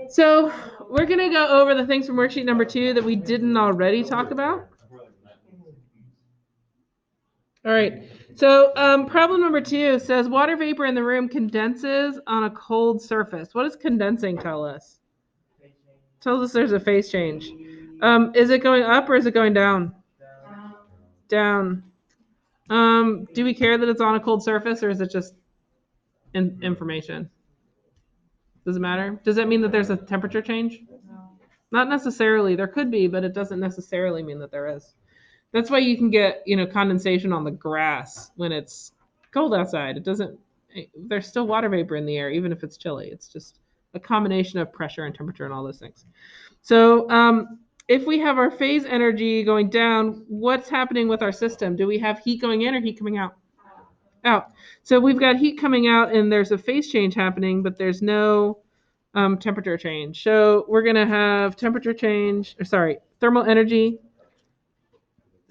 So we're going to go over the things from worksheet number 2 that we didn't already talk about. All right. So problem number 2 says water vapor in the room condenses on a cold surface. What does condensing tell us? Tells us there's a phase change. Is it going up or is it going down? Down. Do we care that it's on a cold surface or is it just information? Does it matter? Does that mean that there's a temperature change? Not necessarily. There could be, but it doesn't necessarily mean that there is. That's why you can get, condensation on the grass when it's cold outside. It doesn't, there's still water vapor in the air, even if it's chilly. It's just a combination of pressure and temperature and all those things. So if we have our phase energy going down, what's happening with our system? Do we have heat going in or heat coming out? Out. So we've got heat coming out and there's a phase change happening, but there's no temperature change. So we're going to have temperature change, thermal energy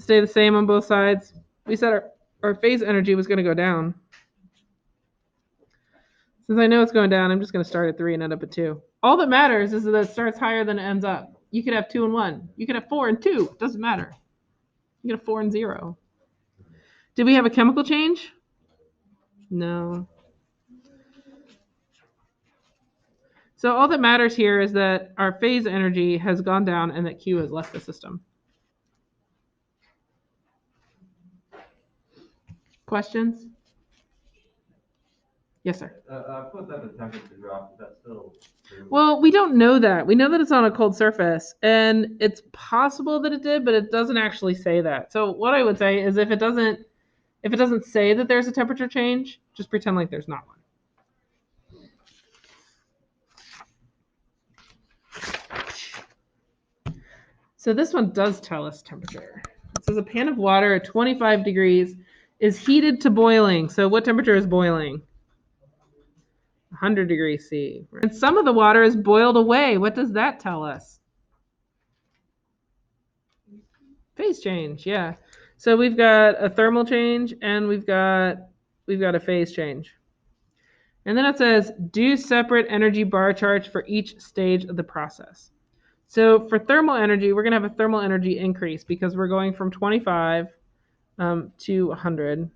stay the same on both sides. We said our phase energy was going to go down. Since I know it's going down, I'm just going to start at 3 and end up at 2. All that matters is that it starts higher than it ends up. You could have 2 and 1. You could have 4 and 2. It doesn't matter. You could have 4 and 0. Did we have a chemical change? No. So all that matters here is that our phase energy has gone down and that Q has left the system. Questions? Yes, sir. I put that the temperature drop, but that's still true. Well, we don't know that. We know that it's on a cold surface, and it's possible that it did, but it doesn't actually say that. So what I would say is if it doesn't say that there's a temperature change, just pretend like there's not one. So this one does tell us temperature. It says a pan of water at 25 degrees is heated to boiling. So what temperature is boiling? 100 degrees C. And some of the water is boiled away. What does that tell us? Phase change, yeah. So we've got a thermal change and we've got a phase change. And then it says do separate energy bar charts for each stage of the process. So for thermal energy, we're going to have a thermal energy increase because we're going from 25 to 100.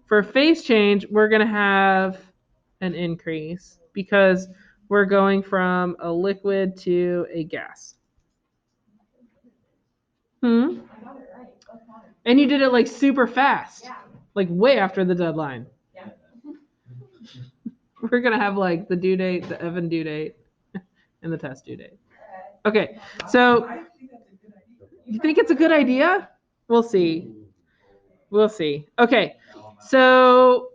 For phase change, we're going to have an increase because we're going from a liquid to a gas. And you did it like super fast, like way after the deadline. Yeah. We're going to have like the due date, the Evan due date, and the test due date. Okay, so you think it's a good idea? We'll see. We'll see. Okay, so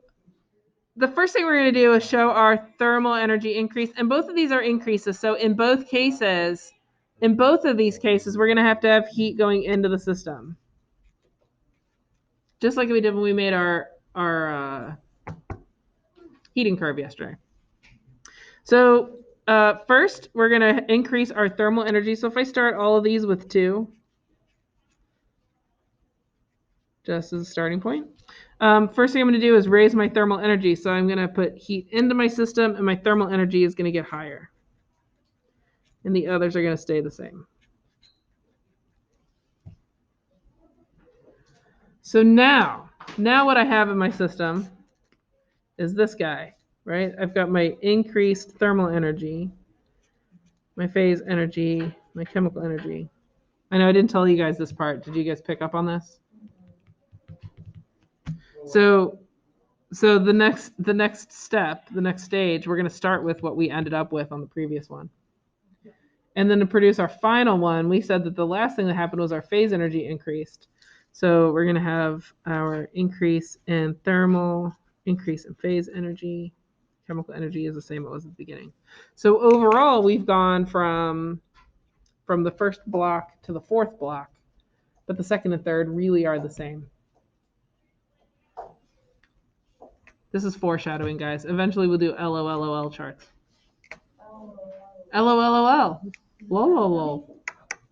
the first thing we're going to do is show our thermal energy increase, and both of these are increases. So in both of these cases, we're going to have heat going into the system, just like we did when we made our heating curve yesterday. So first, we're going to increase our thermal energy. So if I start all of these with 2, just as a starting point. First thing I'm going to do is raise my thermal energy. So I'm going to put heat into my system, and my thermal energy is going to get higher. And the others are going to stay the same. So now what I have in my system is this guy, right? I've got my increased thermal energy, my phase energy, my chemical energy. I know I didn't tell you guys this part. Did you guys pick up on this? So the next step, the next stage, we're going to start with what we ended up with on the previous one. And then to produce our final one, we said that the last thing that happened was our phase energy increased. So we're going to have our increase in thermal, increase in phase energy. Chemical energy is the same it was at the beginning. So overall, we've gone from the first block to the fourth block, but the second and third really are the same. This is foreshadowing, guys. Eventually, we'll do LOLOL charts. LOLOL. LOLOL.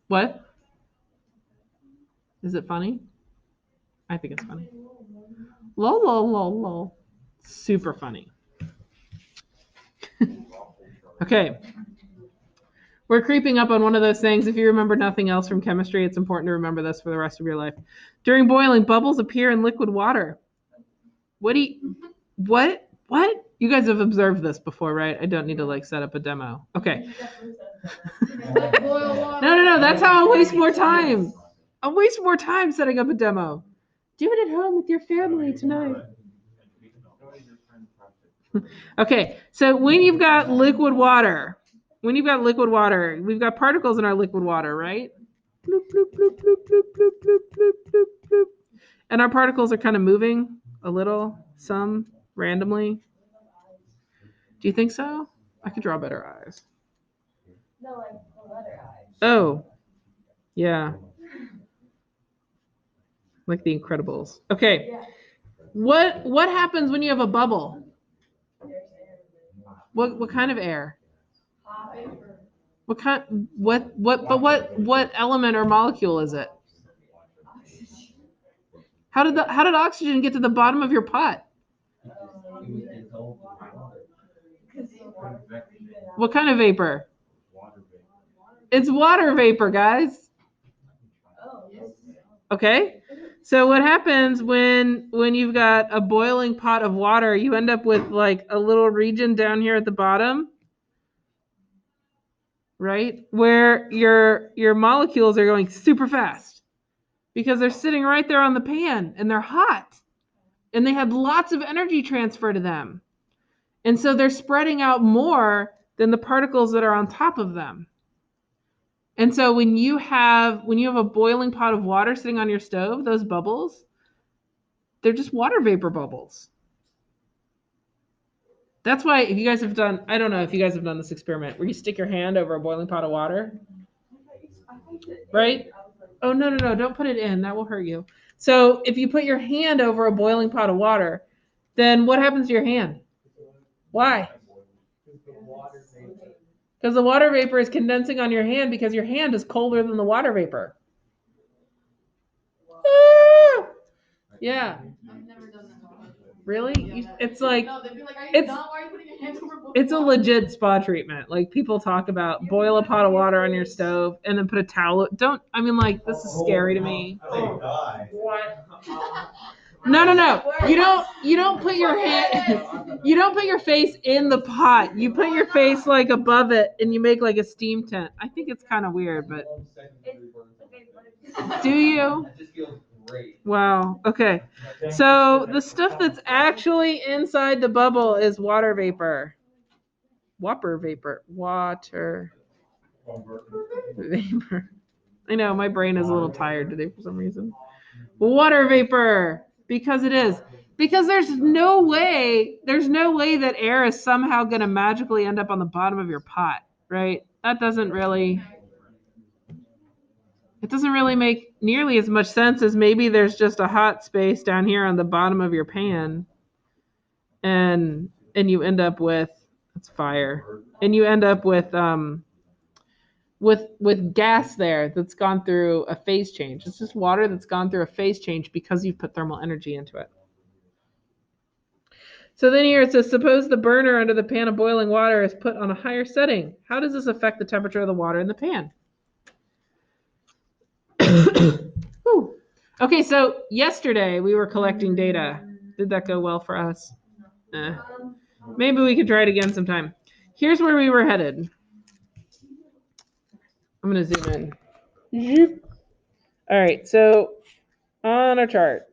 What? Is it funny? I think it's funny. LOLOLOL. Super funny. Okay. We're creeping up on one of those things. If you remember nothing else from chemistry, it's important to remember this for the rest of your life. During boiling, bubbles appear in liquid water. What? You guys have observed this before, right? I don't need to like set up a demo. Okay. No. That's how I'll waste more time. I'll waste more time setting up a demo. Do it at home with your family tonight. Okay, so when you've got liquid water, we've got particles in our liquid water, right? Bloop, bloop, bloop, bloop, bloop, bloop, bloop, bloop, bloop, bloop. And our particles are kind of moving a little, some randomly. Do you think so? I could draw better eyes. No, like the letter I. Oh, yeah. Like the Incredibles. Okay. Yeah. What happens when you have a bubble? What kind of air? Hot vapor. What element or molecule is it? How did oxygen get to the bottom of your pot? What kind of vapor? It's water vapor, guys. Okay? So what happens when you've got a boiling pot of water, you end up with like a little region down here at the bottom, right? Where your molecules are going super fast because they're sitting right there on the pan and they're hot and they have lots of energy transfer to them. And so they're spreading out more than the particles that are on top of them. And so when you have a boiling pot of water sitting on your stove, those bubbles, they're just water vapor bubbles. That's why if you guys have done, I don't know if you guys have done this experiment where you stick your hand over a boiling pot of water, right? Oh, no, don't put it in. That will hurt you. So if you put your hand over a boiling pot of water, then what happens to your hand? Why? Because the water vapor is condensing on your hand because your hand is colder than the water vapor. Ah! Yeah. I've never done that. Really? It's like, No, they'd be like, are you it's, not? Why are you putting your hands over both? it's a legit spa treatment. Like people talk about boil a pot of water on your stove and then put a towel. This is scary to me. What? No. You don't put your hand, you don't put your face in the pot. You put your face like above it and you make like a steam tent. I think it's kind of weird, but do you? Wow. Okay. So the stuff that's actually inside the bubble is water vapor. Water vapor. I know my brain is a little tired today for some reason. Water vapor, because it is. Because there's no way that air is somehow going to magically end up on the bottom of your pot, right? It doesn't really make nearly as much sense as maybe there's just a hot space down here on the bottom of your pan and you end up with it's fire. And you end up with gas there that's gone through a phase change. It's just water that's gone through a phase change because you've put thermal energy into it. So then here it says, suppose the burner under the pan of boiling water is put on a higher setting. How does this affect the temperature of the water in the pan? Okay, so yesterday we were collecting data. Did that go well for us? Maybe we could try it again sometime. Here's where we were headed. I'm going to zoom in. All right, so on our chart,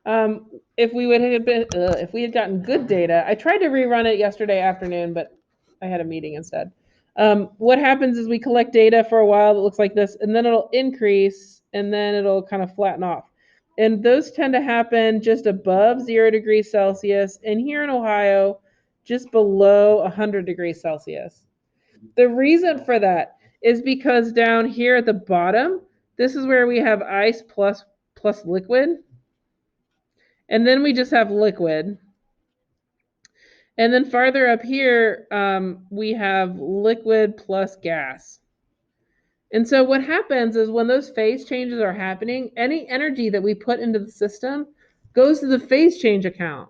if we had gotten good data, I tried to rerun it yesterday afternoon, but I had a meeting instead. What happens is we collect data for a while that looks like this, and then it'll increase, and then it'll kind of flatten off. And those tend to happen just above 0 degrees Celsius, and here in Ohio, just below 100 degrees Celsius. The reason for that is because down here at the bottom, this is where we have ice plus liquid. And then we just have liquid. And then farther up here, we have liquid plus gas. And so what happens is when those phase changes are happening, any energy that we put into the system goes to the phase change account.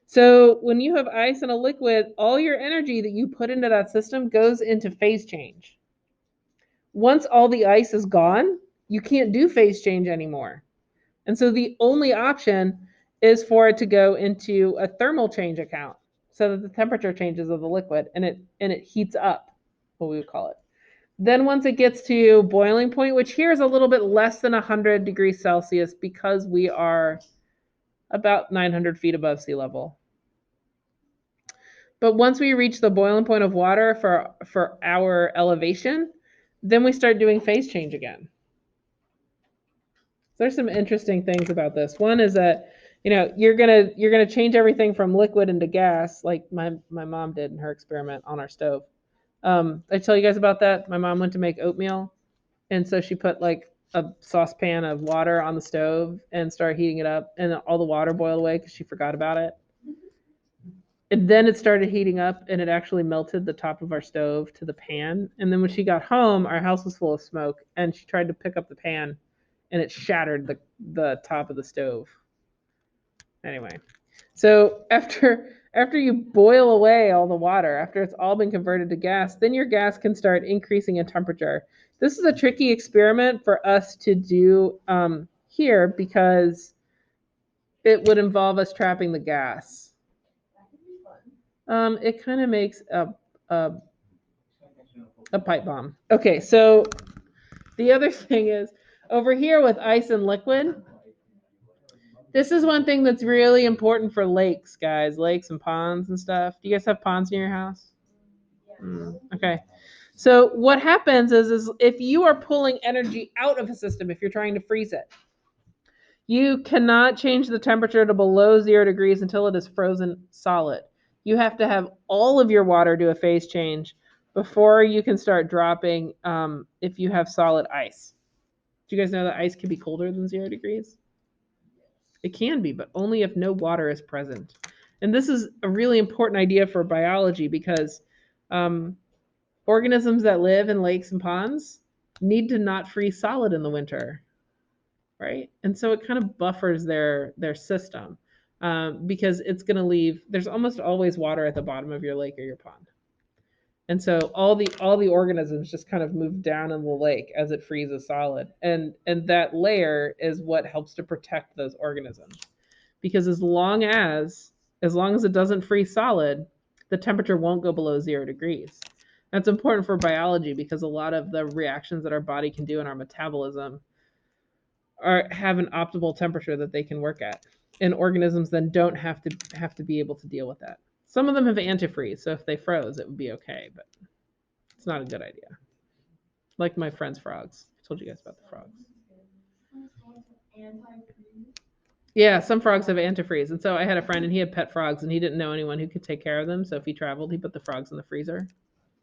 So when you have ice in a liquid, all your energy that you put into that system goes into phase change. Once all the ice is gone, you can't do phase change anymore. And so the only option is for it to go into a thermal change account so that the temperature changes of the liquid and it heats up, what we would call it. Then once it gets to boiling point, which here is a little bit less than 100 degrees Celsius because we are about 900 feet above sea level. But once we reach the boiling point of water for our elevation, then we start doing phase change again. There's some interesting things about this. One is that you're gonna change everything from liquid into gas, like my mom did in her experiment on our stove. I tell you guys about that. My mom went to make oatmeal, and so she put like a saucepan of water on the stove and started heating it up, and all the water boiled away because she forgot about it. And then it started heating up, and it actually melted the top of our stove to the pan. And then when she got home, our house was full of smoke, and she tried to pick up the pan, and it shattered the top of the stove. Anyway, so after you boil away all the water, after it's all been converted to gas, then your gas can start increasing in temperature. This is a tricky experiment for us to do here because it would involve us trapping the gas. It kind of makes a a pipe bomb. Okay, so the other thing is over here with ice and liquid. This is one thing that's really important for lakes, guys, lakes and ponds and stuff. Do you guys have ponds near your house? Okay. So what happens is if you are pulling energy out of a system, if you're trying to freeze it, you cannot change the temperature to below 0 degrees until it is frozen solid. You have to have all of your water do a phase change before you can start dropping if you have solid ice. Do you guys know that ice can be colder than 0 degrees? It can be, but only if no water is present. And this is a really important idea for biology because organisms that live in lakes and ponds need to not freeze solid in the winter, right? And so it kind of buffers their system because it's going to leave. There's almost always water at the bottom of your lake or your pond, and so all the organisms just kind of move down in the lake as it freezes solid, and that layer is what helps to protect those organisms because as long as it doesn't freeze solid, the temperature won't go below 0 degrees. That's important for biology because a lot of the reactions that our body can do in our metabolism have an optimal temperature that they can work at. And organisms then don't have to be able to deal with that. Some of them have antifreeze, so if they froze, it would be okay, but it's not a good idea. Like my friend's frogs. I told you guys about the frogs. Yeah, some frogs have antifreeze. And so I had a friend and he had pet frogs and he didn't know anyone who could take care of them. So if he traveled, he put the frogs in the freezer.